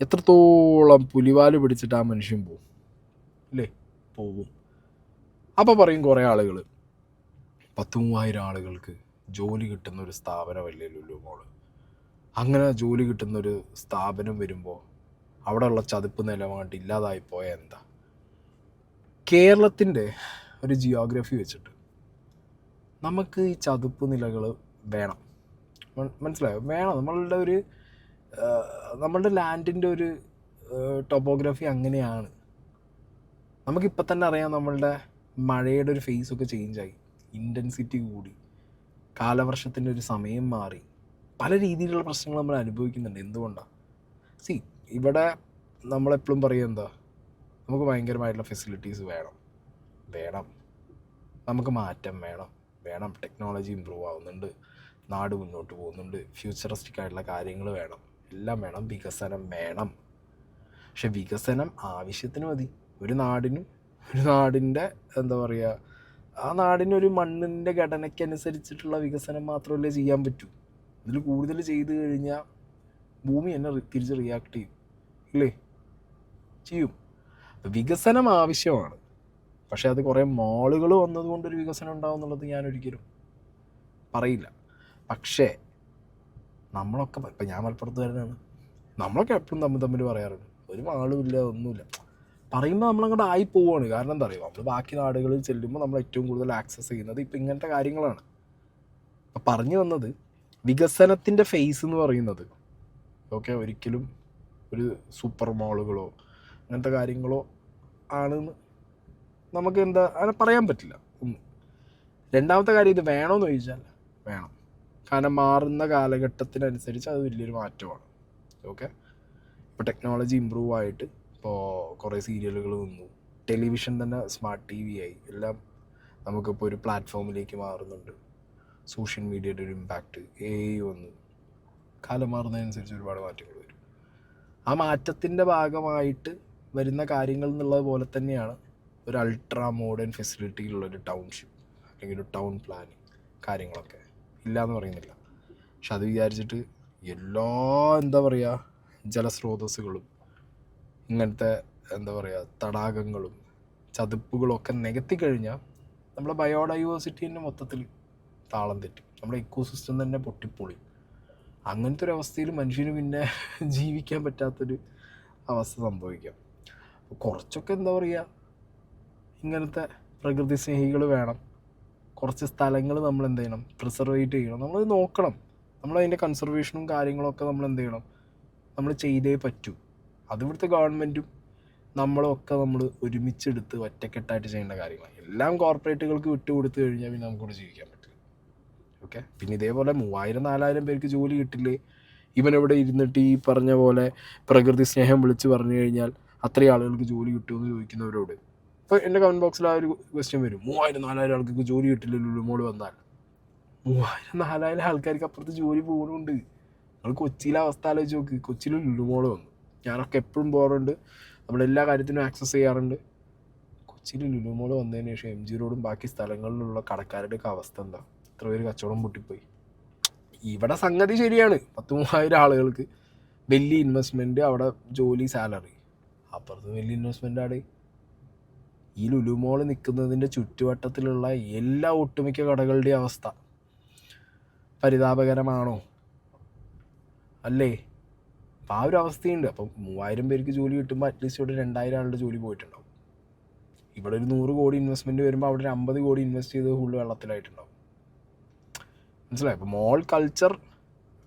എത്രത്തോളം പുലിവാല് പിടിച്ചിട്ട് ആ മനുഷ്യൻ പോവും അല്ലേ? പോവും. അപ്പം പറയും കുറേ ആളുകൾ, 10,000-3000 ആളുകൾക്ക് ജോലി കിട്ടുന്ന ഒരു സ്ഥാപനമല്ലേ ലുലു മോള്. അങ്ങനെ ജോലി കിട്ടുന്നൊരു സ്ഥാപനം വരുമ്പോൾ അവിടെയുള്ള ചതുപ്പ് നിലമായിട്ട് ഇല്ലാതായി പോയാൽ എന്താ? കേരളത്തിൻ്റെ ഒരു ജിയോഗ്രഫി വെച്ചിട്ട് നമുക്ക് ഈ ചതുപ്പ് നിലകൾ വേണം. മനസ്സിലായോ? വേണം. നമ്മളുടെ ലാൻഡിൻ്റെ ഒരു ടോപ്പോഗ്രഫി അങ്ങനെയാണ്. നമുക്കിപ്പോൾ തന്നെ അറിയാം, നമ്മളുടെ മഴയുടെ ഒരു ഫേസൊക്കെ ചേഞ്ചായി, ഇൻറ്റൻസിറ്റി കൂടി, കാലവർഷത്തിൻ്റെ ഒരു സമയം മാറി, പല രീതിയിലുള്ള പ്രശ്നങ്ങൾ നമ്മൾ അനുഭവിക്കുന്നുണ്ട്. എന്തുകൊണ്ടാണ്? ഇവിടെ നമ്മളെപ്പോഴും പറയുക എന്താ, നമുക്ക് ഭയങ്കരമായിട്ടുള്ള ഫെസിലിറ്റീസ് വേണം, നമുക്ക് മാറ്റം വേണം, ടെക്നോളജി ഇമ്പ്രൂവ് ആവുന്നുണ്ട്, നാട് മുന്നോട്ട് പോകുന്നുണ്ട്, ഫ്യൂച്ചറിസ്റ്റിക് ആയിട്ടുള്ള കാര്യങ്ങൾ എല്ലാം വേണം, വികസനം വേണം. പക്ഷെ വികസനം ആവശ്യത്തിന് മതി. ഒരു നാടിൻ്റെ എന്താ പറയുക, ആ നാടിനൊരു മണ്ണിൻ്റെ ഘടനയ്ക്കനുസരിച്ചിട്ടുള്ള വികസനം മാത്രമല്ലേ ചെയ്യാൻ പറ്റൂ. ഇതിൽ കൂടുതൽ ചെയ്ത് കഴിഞ്ഞാൽ ഭൂമി എന്നെ തിരിച്ച് റിയാക്ട് ചെയ്യും ഇല്ലേ? ചെയ്യും. വികസനം ആവശ്യമാണ്. പക്ഷേ അത് കുറേ മാളുകൾ വന്നതുകൊണ്ടൊരു വികസനം ഉണ്ടാവും എന്നുള്ളത് ഞാനൊരിക്കലും പറയില്ല. പക്ഷേ നമ്മളൊക്കെ, ഇപ്പം ഞാൻ മലപ്പുറത്തുകാരനാണ്, നമ്മളൊക്കെ എപ്പോഴും തമ്മിൽ പറയാറുണ്ട്, ഒരു മാളും ഇല്ല, ഒന്നുമില്ല. പറയുമ്പോൾ നമ്മളങ്ങോട്ട് ആയി പോവുകയാണ്. കാരണം എന്താ പറയുക, നമ്മൾ ബാക്കി നാടുകളിൽ ചെല്ലുമ്പോൾ നമ്മൾ ഏറ്റവും കൂടുതൽ ആക്സസ് ചെയ്യുന്നത് ഇപ്പം ഇങ്ങനത്തെ കാര്യങ്ങളാണ്. അപ്പം പറഞ്ഞു വന്നത്, വികസനത്തിൻ്റെ ഫേസ് എന്ന് പറയുന്നത് ഓക്കെ ഒരിക്കലും ഒരു സൂപ്പർ മാളുകളോ അങ്ങനത്തെ കാര്യങ്ങളോ ആണെന്ന് നമുക്ക് അങ്ങനെ പറയാൻ പറ്റില്ല. ഒന്ന്. രണ്ടാമത്തെ കാര്യം, ഇത് വേണമെന്ന് ചോദിച്ചാൽ വേണം. കാരണം മാറുന്ന കാലഘട്ടത്തിനനുസരിച്ച് അത് വലിയൊരു മാറ്റമാണ്. ഓക്കെ, ഇപ്പോൾ ടെക്നോളജി ഇമ്പ്രൂവ് ആയിട്ട് ഇപ്പോൾ കുറേ സീരിയലുകൾ വന്നു, ടെലിവിഷൻ തന്നെ സ്മാർട്ട് ടി വി ആയി, എല്ലാം നമുക്കിപ്പോൾ ഒരു പ്ലാറ്റ്ഫോമിലേക്ക് മാറുന്നുണ്ട്. സോഷ്യൽ മീഡിയയുടെ ഒരു ഇമ്പാക്റ്റ്, AI വന്നു, കാലം മാറുന്നതിനനുസരിച്ച് ഒരുപാട് മാറ്റങ്ങൾ വരും. ആ മാറ്റത്തിൻ്റെ ഭാഗമായിട്ട് വരുന്ന കാര്യങ്ങൾ എന്നുള്ളത് പോലെ തന്നെയാണ് ഒരു അൾട്രാ മോഡേൺ ഫെസിലിറ്റിയിലുള്ളൊരു ടൗൺഷിപ്പ് അല്ലെങ്കിൽ ഒരു ടൗൺ പ്ലാനിങ് കാര്യങ്ങളൊക്കെ. ഇല്ല എന്ന് പറയുന്നില്ല, പക്ഷെ അത് വിചാരിച്ചിട്ട് എല്ലാ എന്താ പറയുക ജലസ്രോതസ്സുകളും ഇങ്ങനത്തെ എന്താ പറയുക തടാകങ്ങളും ചതുപ്പുകളും ഒക്കെ നികത്തിക്കഴിഞ്ഞാൽ നമ്മുടെ ബയോഡൈവേഴ്സിറ്റി തന്നെ മൊത്തത്തിൽ താളം തെറ്റും, നമ്മുടെ ഇക്കോസിസ്റ്റം തന്നെ പൊട്ടിപ്പൊളി. അങ്ങനത്തെ ഒരു അവസ്ഥയിൽ മനുഷ്യന് പിന്നെ ജീവിക്കാൻ പറ്റാത്തൊരു അവസ്ഥ സംഭവിക്കാം. അപ്പോൾ കുറച്ചൊക്കെ എന്താ പറയുക ഇങ്ങനത്തെ പ്രകൃതി സ്നേഹികൾ വേണം. കുറച്ച് സ്ഥലങ്ങൾ നമ്മൾ എന്ത് ചെയ്യണം, പ്രിസർവേറ്റ് ചെയ്യണം, നമ്മൾ നോക്കണം. നമ്മളതിൻ്റെ കൺസർവേഷനും കാര്യങ്ങളൊക്കെ നമ്മൾ എന്ത് ചെയ്യണം, നമ്മൾ ചെയ്തേ പറ്റൂ. അത് ഇവിടുത്തെ ഗവൺമെൻറ്റും നമ്മളൊക്കെ നമ്മൾ ഒരുമിച്ചെടുത്ത് ഒറ്റക്കെട്ടായിട്ട് ചെയ്യേണ്ട കാര്യങ്ങളാണ്. എല്ലാം കോർപ്പറേറ്റുകൾക്ക് വിട്ടുകൊടുത്തു കഴിഞ്ഞാൽ പിന്നെ നമുക്കിവിടെ ജീവിക്കാൻ പറ്റില്ല. ഓക്കെ, പിന്നെ ഇതേപോലെ 3000-4000 പേർക്ക് ജോലി കിട്ടില്ലേ, ഇവനെവിടെ ഇരുന്നിട്ട് ഈ പറഞ്ഞ പോലെ പ്രകൃതി സ്നേഹം വിളിച്ച് പറഞ്ഞു കഴിഞ്ഞാൽ അത്രയും ആളുകൾക്ക് ജോലി കിട്ടുമെന്ന് ചോദിക്കുന്നവരോട് ഇപ്പോൾ എൻ്റെ കമൻറ്റ് ബോക്സിൽ ആ ഒരു ക്വസ്റ്റ്യൻ വരും, 3000-4000 ആൾക്കാർക്ക് ജോലി കിട്ടില്ല ലുലുമോൾ വന്നാൽ. 3000-4000 ആൾക്കാർക്ക് അപ്പുറത്ത് ജോലി പോകുന്നുണ്ട്. നമ്മൾ കൊച്ചിയിലെ അവസ്ഥ ആലോചിച്ച് നോക്ക്. കൊച്ചിയിൽ ലുലുമോൾ വന്നു, ഞാനൊക്കെ എപ്പോഴും പോകാറുണ്ട്, നമ്മളെല്ലാ കാര്യത്തിനും ആക്സസ് ചെയ്യാറുണ്ട്. കൊച്ചിയിൽ ലുലുമോൾ വന്നതിന് ശേഷം MG റോഡും ബാക്കി സ്ഥലങ്ങളിലുള്ള കടക്കാരുടെയൊക്കെ അവസ്ഥ എന്താ? എത്ര പേര് കച്ചവടം പൊട്ടിപ്പോയി. ഇവിടെ സംഗതി ശരിയാണ്, 10-3000 ആളുകൾക്ക് വലിയ ഇൻവെസ്റ്റ്മെൻറ്റ്, അവിടെ ജോലി, സാലറി. അപ്പുറത്ത് വലിയ ഇൻവെസ്റ്റ്മെൻ്റ് ആണ് ഈ ലുലുമോൾ നിൽക്കുന്നതിൻ്റെ ചുറ്റുവട്ടത്തിലുള്ള എല്ലാ ഒട്ടുമിക്ക കടകളുടെയും അവസ്ഥ. പരിതാപകരമാണോ? അല്ലേ? അപ്പോൾ ആ ഒരു അവസ്ഥയുണ്ട്. അപ്പം 3000 പേർക്ക് ജോലി കിട്ടുമ്പോൾ അറ്റ്ലീസ്റ്റ് ഇവിടെ 2000 ആളുടെ ജോലി പോയിട്ടുണ്ടാവും. ഇവിടെ ഒരു 100 കോടി ഇൻവെസ്റ്റ്മെൻറ്റ് വരുമ്പോൾ അവിടെ ഒരു 50 കോടി ഇൻവെസ്റ്റ് ചെയ്ത് ഫുള്ള് വെള്ളത്തിലായിട്ടുണ്ടാവും. മനസ്സിലായി? അപ്പോൾ മോൾ കൾച്ചർ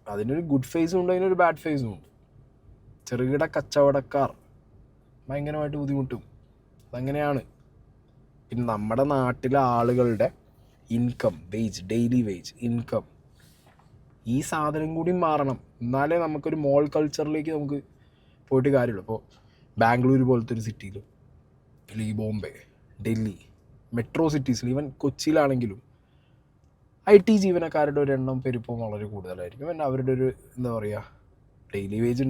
അതിനൊരു ഗുഡ് ഫേസും ഉണ്ട്, അതിനൊരു ബാഡ് ഫേസും ഉണ്ട്. ചെറുകിട കച്ചവടക്കാർ ഭയങ്കരമായിട്ട് ബുദ്ധിമുട്ടും. അതങ്ങനെയാണ്. പിന്നെ നമ്മുടെ നാട്ടിലെ ആളുകളുടെ ഇൻകം, ഡെയിലി വേജ് ഇൻകം, ഈ സാധനം കൂടി മാറണം. എന്നാലേ നമുക്കൊരു മോൾ കൾച്ചറിലേക്ക് നമുക്ക് പോയിട്ട് കാര്യമുള്ളൂ. ഇപ്പോൾ ബാംഗ്ലൂർ പോലത്തെ ഒരു സിറ്റിയിൽ, അല്ലെങ്കിൽ ബോംബെ, ഡൽഹി, മെട്രോ സിറ്റീസിൽ, ഈവൻ കൊച്ചിയിലാണെങ്കിലും IT ജീവനക്കാരുടെ ഒരു എണ്ണം പെരുപ്പം വളരെ കൂടുതലായിരിക്കും. പിന്നെ അവരുടെ ഒരു എന്താ പറയുക ഡെയിലി വേജ്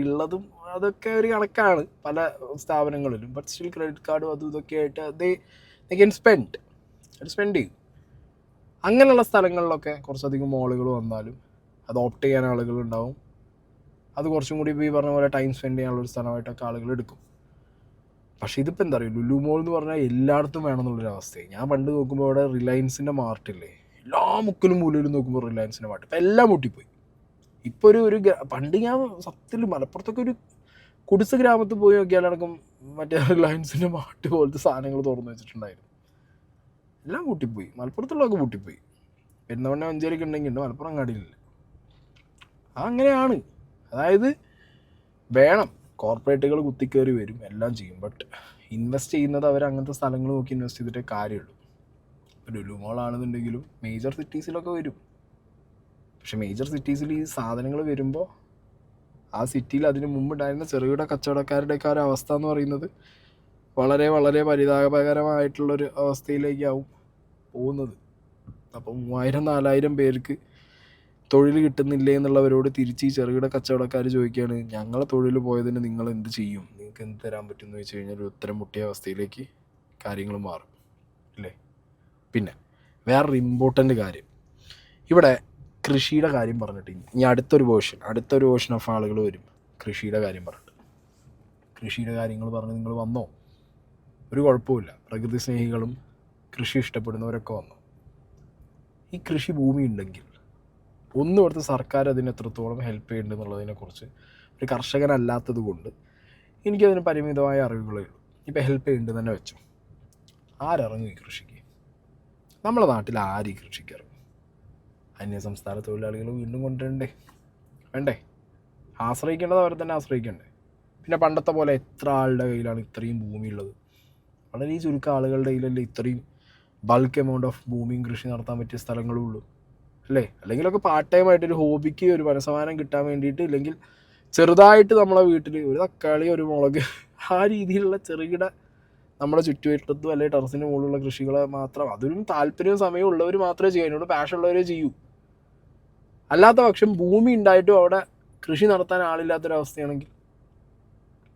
ഉള്ളതും അതൊക്കെ ഒരു കണക്കാണ് പല സ്ഥാപനങ്ങളിലും. ബട്ട് സ്റ്റിൽ ക്രെഡിറ്റ് കാർഡും അതും ഇതൊക്കെ ആയിട്ട് ദേ ക്യാൻ സ്പെൻഡ് ചെയ്യും. അങ്ങനെയുള്ള സ്ഥലങ്ങളിലൊക്കെ കുറച്ചധികം മോളുകൾ വന്നാലും അത് ഓപ്റ്റ് ചെയ്യാൻ ആളുകളുണ്ടാവും. അത് കുറച്ചും കൂടി ഈ പറഞ്ഞ പോലെ ടൈം സ്പെൻഡ് ചെയ്യാനുള്ളൊരു സ്ഥലമായിട്ടൊക്കെ ആളുകൾ എടുക്കും. പക്ഷേ ഇതിപ്പോൾ എന്താ പറയുക, ലുലു മോൾ എന്ന് പറഞ്ഞാൽ എല്ലായിടത്തും വേണമെന്നുള്ളൊരു അവസ്ഥയായി. ഞാൻ പണ്ട് നോക്കുമ്പോൾ അവിടെ റിലയൻസിൻ്റെ മാർട്ടില്ലേ, എല്ലാ മുക്കിലും മൂലയിലും നോക്കുമ്പോൾ റിലയൻസിൻ്റെ മാർട്ട്, ഇപ്പം എല്ലാം മുട്ടിപ്പോയി. ഇപ്പോൾ ഒരു പണ്ട് ഞാൻ സത്യത്തിൽ മലപ്പുറത്തൊക്കെ ഒരു കുടിസ് ഗ്രാമത്തിൽ പോയി നോക്കിയാലടക്കം മറ്റേ റിലയൻസിൻ്റെ മാർട്ട് പോലത്തെ സാധനങ്ങൾ തുറന്നു വെച്ചിട്ടുണ്ടായിരുന്നു. എല്ലാം കൂട്ടിപ്പോയി, മലപ്പുറത്തുള്ളതൊക്കെ കൂട്ടിപ്പോയി. പെരുന്നവണ്ണ മഞ്ചേരിക്ക് ഉണ്ടെങ്കിൽ ഉണ്ട്, മലപ്പുറം അങ്ങാടിയിലില്ല. അങ്ങനെയാണ്. അതായത് വേണം, കോർപ്പറേറ്റുകൾ കുത്തിക്കയറി വരും, എല്ലാം ചെയ്യും. ബട്ട് ഇൻവെസ്റ്റ് ചെയ്യുന്നത് അവർ അങ്ങനത്തെ സ്ഥലങ്ങൾ നോക്കി ഇൻവെസ്റ്റ് ചെയ്തിട്ടേ കാര്യമുള്ളൂ. ലുലു മോളാണെന്നുണ്ടെങ്കിലും മേജർ സിറ്റീസിലൊക്കെ വരും. പക്ഷെ മേജർ സിറ്റീസിൽ ഈ സാധനങ്ങൾ വരുമ്പോൾ ആ സിറ്റിയിൽ അതിന് മുമ്പുണ്ടായിരുന്ന ചെറുകിട കച്ചവടക്കാരുടെയൊക്കെ ഒരു അവസ്ഥ എന്ന് പറയുന്നത് വളരെ വളരെ പരിതാപകരമായിട്ടുള്ളൊരു അവസ്ഥയിലേക്കാവും പോകുന്നത്. അപ്പം 3000-4000 പേർക്ക് തൊഴിൽ കിട്ടുന്നില്ലേ എന്നുള്ളവരോട് തിരിച്ച് ഈ ചെറുകിട കച്ചവടക്കാർ ചോദിക്കുകയാണ്, ഞങ്ങളെ തൊഴിൽ പോയതിന് നിങ്ങൾ എന്ത് ചെയ്യും, നിങ്ങൾക്ക് എന്ത് തരാൻ പറ്റും എന്ന് വെച്ച് കഴിഞ്ഞാൽ ഒരു ഉത്തരം മുട്ടിയ അവസ്ഥയിലേക്ക് കാര്യങ്ങൾ മാറും അല്ലേ. പിന്നെ വേറൊരു ഇമ്പോർട്ടൻ്റ് കാര്യം, ഇവിടെ കൃഷിയുടെ കാര്യം പറഞ്ഞിട്ട് ഇനി അടുത്തൊരു വേർഷൻ ഓഫ് ആളുകൾ വരും കൃഷിയുടെ കാര്യം പറഞ്ഞിട്ട്. കൃഷിയുടെ കാര്യങ്ങൾ പറഞ്ഞ് നിങ്ങൾ വന്നോ, ഒരു കുഴപ്പമില്ല. പ്രകൃതി സ്നേഹികളും കൃഷി ഇഷ്ടപ്പെടുന്നവരൊക്കെ വന്നു. ഈ കൃഷി ഭൂമി ഉണ്ടെങ്കിൽ ഒന്നും ഇവിടുത്തെ സർക്കാർ അതിന് എത്രത്തോളം ഹെൽപ്പ് ചെയ്യുന്നുണ്ടെന്നുള്ളതിനെക്കുറിച്ച് ഒരു കർഷകനല്ലാത്തത് കൊണ്ട് എനിക്കതിന് പരിമിതമായ അറിവുകളേ ഉള്ളൂ. ഇപ്പോൾ ഹെൽപ്പ് ചെയ്യുന്നുണ്ട് തന്നെ വെച്ചോ, ആരിറങ്ങും ഈ കൃഷിക്ക്? നമ്മളെ നാട്ടിൽ ആര് ഈ കൃഷിക്ക് ഇറങ്ങും? അന്യസംസ്ഥാന തൊഴിലാളികൾ വീണ്ടും കൊണ്ടുവരണ്ടേ? വേണ്ടേ? ആശ്രയിക്കേണ്ടത് അവരെ തന്നെ ആശ്രയിക്കണ്ടേ? പിന്നെ പണ്ടത്തെ പോലെ എത്ര ആളുടെ കയ്യിലാണ് ഇത്രയും ഭൂമിയുള്ളത്? വളരെ ഈ ചുരുക്കം ആളുകളുടെ കയ്യിലല്ലേ ഇത്രയും ബൾക്ക് എമൗണ്ട് ഓഫ് ഭൂമിയും കൃഷി നടത്താൻ പറ്റിയ സ്ഥലങ്ങളും ഉള്ളൂ അല്ലേ? അല്ലെങ്കിലൊക്കെ പാർട്ട് ടൈം ആയിട്ട് ഒരു ഹോബിക്ക് ഒരു മനസ്സമാനം കിട്ടാൻ വേണ്ടിയിട്ട്, ഇല്ലെങ്കിൽ ചെറുതായിട്ട് നമ്മളെ വീട്ടിൽ ഒരു തക്കാളി ഒരു മുളക് ആ രീതിയിലുള്ള ചെറുകിട നമ്മുടെ ചുറ്റുവട്ടത്തും അല്ലെങ്കിൽ ടെറസിന് മുകളിലുള്ള കൃഷികളെ മാത്രം, അതിനും താല്പര്യവും സമയവും ഉള്ളവർ മാത്രമേ ചെയ്യൂ, അതിനോട് പാഷൻ ഉള്ളവരേ ചെയ്യൂ. അല്ലാത്ത പക്ഷം ഭൂമി ഉണ്ടായിട്ടും അവിടെ കൃഷി നടത്താൻ ആളില്ലാത്തൊരവസ്ഥയാണെങ്കിൽ,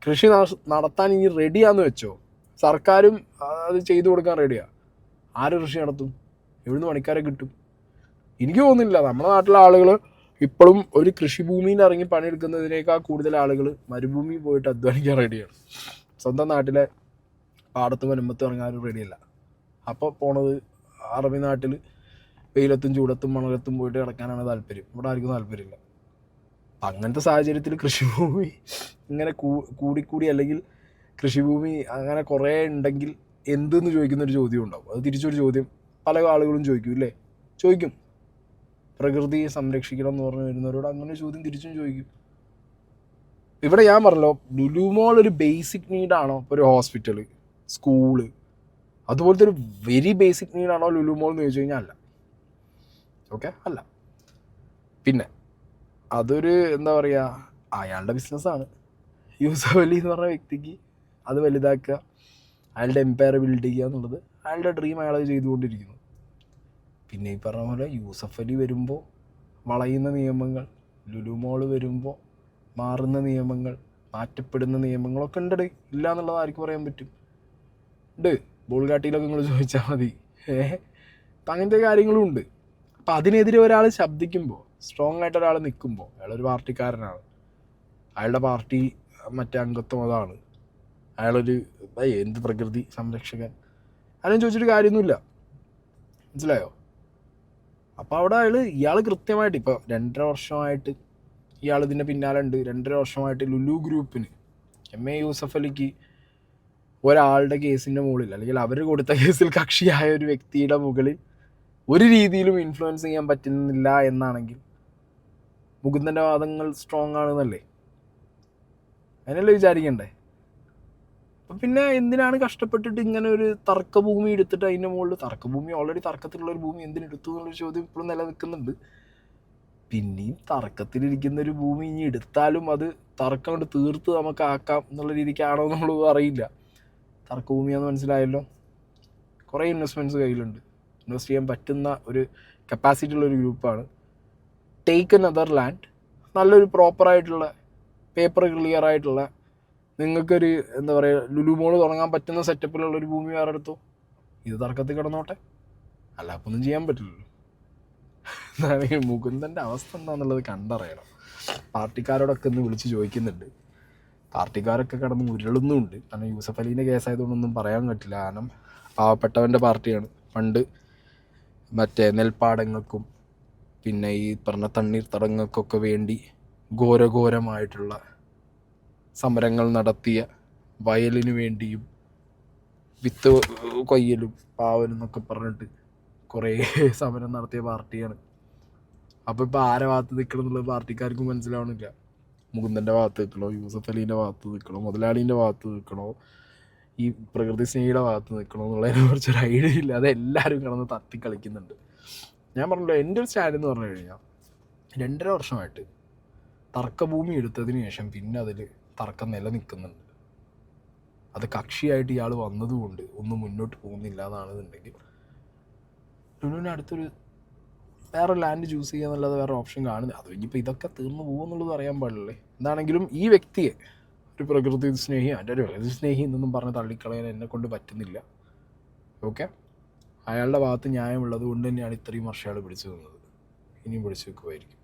കൃഷി നടത്താൻ ഇനി റെഡിയാന്ന് വെച്ചോ, സർക്കാരും അത് ചെയ്തു കൊടുക്കാൻ റെഡിയാണ്, ആര് കൃഷി നടത്തും? എവിടുന്ന് പണിക്കാരെ കിട്ടും? എനിക്ക് തോന്നുന്നില്ല നമ്മുടെ നാട്ടിലെ ആളുകൾ ഇപ്പോഴും ഒരു കൃഷിഭൂമിയിൽ ഇറങ്ങി പണിയെടുക്കുന്നതിനേക്കാൾ കൂടുതൽ ആളുകൾ മരുഭൂമി പോയിട്ട് അധ്വാനിക്കാൻ റെഡിയാണ്. സ്വന്തം നാട്ടിലെ പാടത്തും വനമ്പത്തും ഇറങ്ങാനും റെഡിയല്ല. അപ്പോൾ പോണത് അറബി നാട്ടിൽ വെയിലത്തും ചൂടത്തും മണലത്തും പോയിട്ട് കിടക്കാനാണ് താല്പര്യം. ഇവിടെ ആർക്കും താല്പര്യമില്ല. അങ്ങനത്തെ സാഹചര്യത്തിൽ കൃഷിഭൂമി ഇങ്ങനെ കൂടിക്കൂടി, അല്ലെങ്കിൽ കൃഷിഭൂമി അങ്ങനെ കുറേ ഉണ്ടെങ്കിൽ എന്തെന്ന് ചോദിക്കുന്നൊരു ചോദ്യം ഉണ്ടാവും. അത് തിരിച്ചൊരു ചോദ്യം പല ആളുകളും ചോദിക്കും ഇല്ലേ? ചോദിക്കും. പ്രകൃതിയെ സംരക്ഷിക്കണം എന്ന് പറഞ്ഞു വരുന്നവരോട് അങ്ങനെ ചോദ്യം തിരിച്ചും ചോദിക്കും. ഇവിടെ ഞാൻ പറഞ്ഞല്ലോ, ലുലു മോൾ ഒരു ബേസിക് നീഡാണോ? ഇപ്പോൾ ഒരു ഹോസ്പിറ്റല്, സ്കൂള്, അതുപോലത്തെ ഒരു വെരി ബേസിക് നീഡാണോ ലുലു മോൾ എന്ന് ചോദിച്ചു കഴിഞ്ഞാൽ അല്ല. ഓക്കെ, അല്ല. പിന്നെ അതൊരു എന്താ പറയുക, അയാളുടെ ബിസിനസ്സാണ്. യൂസഫ് അലി എന്ന് പറഞ്ഞ വ്യക്തിക്ക് അത് വലുതാക്കുക, അയാളുടെ എംപയർ ബിൽഡ് ചെയ്യുക എന്നുള്ളത് അയാളുടെ ഡ്രീം, അയാളത് ചെയ്തുകൊണ്ടിരിക്കുന്നു. പിന്നെ ഈ പറഞ്ഞ പോലെ യൂസഫ് അലി വരുമ്പോൾ വളയുന്ന നിയമങ്ങൾ, ലുലു മോൾ വരുമ്പോൾ മാറുന്ന നിയമങ്ങൾ, മാറ്റപ്പെടുന്ന നിയമങ്ങളൊക്കെ ഉണ്ട്. ഇല്ല എന്നുള്ളത് ആർക്ക് പറയാൻ പറ്റും? ഉണ്ട്. ബോൾഗാട്ടിയിലൊക്കെ നിങ്ങൾ ചോദിച്ചാൽ മതി. അപ്പം അങ്ങനത്തെ കാര്യങ്ങളും ഉണ്ട്. അപ്പം അതിനെതിരെ ഒരാൾ ശബ്ദിക്കുമ്പോൾ, സ്ട്രോങ് ആയിട്ട് ഒരാൾ നിൽക്കുമ്പോൾ, അയാളൊരു പാർട്ടിക്കാരനാണ്, അയാളുടെ പാർട്ടി മറ്റേ അംഗത്വം അതാണ്, അയാളൊരു എന്ത് പ്രകൃതി സംരക്ഷകൻ, അതിനും ചോദിച്ചിട്ട് കാര്യമൊന്നുമില്ല. മനസ്സിലായോ? അപ്പോൾ അവിടെ ഇയാൾ കൃത്യമായിട്ട് ഇപ്പോൾ 2.5 വർഷമായിട്ട് ഇയാൾ ഇതിൻ്റെ പിന്നാലെ ഉണ്ട്. 2.5 വർഷമായിട്ട് ലുലു ഗ്രൂപ്പിന്, MA യൂസഫ് അലിക്ക് ഒരാളുടെ കേസിൻ്റെ മുകളിൽ, അല്ലെങ്കിൽ അവർ കൊടുത്ത കേസിൽ കക്ഷിയായ ഒരു വ്യക്തിയുടെ മുകളിൽ ഒരു രീതിയിലും ഇൻഫ്ലുവൻസ് ചെയ്യാൻ പറ്റുന്നില്ല എന്നാണെങ്കിൽ മുകുന്ദൻ്റെ വാദങ്ങൾ സ്ട്രോങ് ആണെന്നല്ലേ അതിനല്ലേ വിചാരിക്കണ്ടേ? അപ്പം പിന്നെ എന്തിനാണ് കഷ്ടപ്പെട്ടിട്ട് ഇങ്ങനെ ഒരു തർക്കഭൂമി എടുത്തിട്ട് അതിൻ്റെ മുകളിൽ, തർക്കഭൂമി ഓൾറെഡി തർക്കത്തിലുള്ള ഒരു ഭൂമി എന്തിനെടുത്തു എന്നുള്ളൊരു ചോദ്യം ഇപ്പോഴും നിലനിൽക്കുന്നുണ്ട്. പിന്നെയും തർക്കത്തിലിരിക്കുന്ന ഒരു ഭൂമി ഇനി എടുത്താലും അത് തർക്കം കൊണ്ട് തീർത്ത് നമുക്ക് ആക്കാം എന്നുള്ള രീതിക്കാണോ എന്നുള്ളത് അറിയില്ല. തർക്കഭൂമിയാണെന്ന് മനസ്സിലായല്ലോ. കുറേ ഇൻവെസ്റ്റ്മെൻറ്റ്സ് കയ്യിലുണ്ട്, ഇൻവെസ്റ്റ് ചെയ്യാൻ പറ്റുന്ന ഒരു കപ്പാസിറ്റി ഉള്ളൊരു ഗ്രൂപ്പാണ്. ടേക്ക് അനദർ ലാൻഡ്, നല്ലൊരു പ്രോപ്പറായിട്ടുള്ള പേപ്പർ ക്ലിയർ ആയിട്ടുള്ള, നിങ്ങൾക്കൊരു എന്താ പറയുക ലുലു മോൾ തുടങ്ങാൻ പറ്റുന്ന സെറ്റപ്പിലുള്ളൊരു ഭൂമി വേറെ എടുത്തോ. ഇത് തർക്കത്തിൽ കിടന്നോട്ടെ, അല്ല അപ്പം ഒന്നും ചെയ്യാൻ പറ്റില്ലല്ലോ. എന്താണെങ്കിൽ മുകുന്ദൻ്റെ അവസ്ഥ എന്താണെന്നുള്ളത് കണ്ടറിയണം. പാർട്ടിക്കാരോടൊക്കെ ഒന്ന് വിളിച്ച് ചോദിക്കുന്നുണ്ട്. പാർട്ടിക്കാരൊക്കെ കിടന്ന് ഉരുളുന്നുമുണ്ട്. കാരണം യൂസഫ് അലീൻ്റെ കേസായതുകൊണ്ടൊന്നും പറയാൻ പറ്റില്ല. കാരണം പാവപ്പെട്ടവൻ്റെ പാർട്ടിയാണ്. പണ്ട് മറ്റേ നെൽപ്പാടങ്ങൾക്കും പിന്നെ ഈ പറഞ്ഞ തണ്ണീർത്തടങ്ങൾക്കൊക്കെ വേണ്ടി ഘോരഘോരമായിട്ടുള്ള സമരങ്ങൾ നടത്തിയ, വയലിന് വേണ്ടിയും വിത്ത് കൊയ്യലും പാവലും എന്നൊക്കെ പറഞ്ഞിട്ട് കുറേ സമരം നടത്തിയ പാർട്ടിയാണ്. അപ്പോൾ ഇപ്പോൾ ആരെ ഭാഗത്ത് നിൽക്കണം എന്നുള്ളത് പാർട്ടിക്കാർക്കും മനസ്സിലാവണില്ല. മുകുന്ദൻ്റെ ഭാഗത്ത് നിൽക്കണോ, യൂസഫ് അലീൻ്റെ ഭാഗത്ത് നിൽക്കണോ, മുതലാളീൻ്റെ ഭാഗത്ത് നിൽക്കണോ, ഈ പ്രകൃതി സ്നേഹിയുടെ ഭാഗത്ത് നിൽക്കണോ എന്നുള്ളതിനെ കുറിച്ചൊരു ഐഡിയ ഇല്ല. അതെല്ലാവരും കിടന്ന് തത്തി കളിക്കുന്നുണ്ട്. ഞാൻ പറഞ്ഞല്ലോ, എൻ്റെ ഒരു സ്റ്റാൻഡ് എന്ന് പറഞ്ഞു കഴിഞ്ഞാൽ 2.5 വർഷമായിട്ട് തർക്കഭൂമി എടുത്തതിന് ശേഷം പിന്നെ അതിൽ തർക്കം നിലനിൽക്കുന്നുണ്ട്. അത് കക്ഷിയായിട്ട് ഇയാൾ വന്നതുകൊണ്ട് ഒന്നും മുന്നോട്ട് പോകുന്നില്ല എന്നാണെന്നുണ്ടെങ്കിൽ ലുലുവിന് അടുത്തൊരു വേറെ ലാൻഡ് ചൂസ് ചെയ്യുക എന്നുള്ളത് വേറെ ഓപ്ഷൻ കാണുന്നില്ല. അത് ഇനിയിപ്പോൾ ഇതൊക്കെ തീർന്നു പോകുമെന്നുള്ളത് അറിയാൻ പാടില്ലേ. എന്താണെങ്കിലും ഈ വ്യക്തിയെ ഒരു പ്രകൃതി സ്നേഹി, എൻ്റെ ഒരു പ്രകൃതി സ്നേഹി എന്നൊന്നും പറഞ്ഞ് തള്ളിക്കളയാൻ എന്നെ കൊണ്ട് പറ്റുന്നില്ല. ഓക്കെ, അയാളുടെ ഭാഗത്ത് ന്യായമുള്ളത് കൊണ്ട് തന്നെയാണ് ഇത്രയും വർഷം അയാൾ പിടിച്ചു നിന്നത്, ഇനിയും പിടിച്ചു വെക്കുമായിരിക്കും.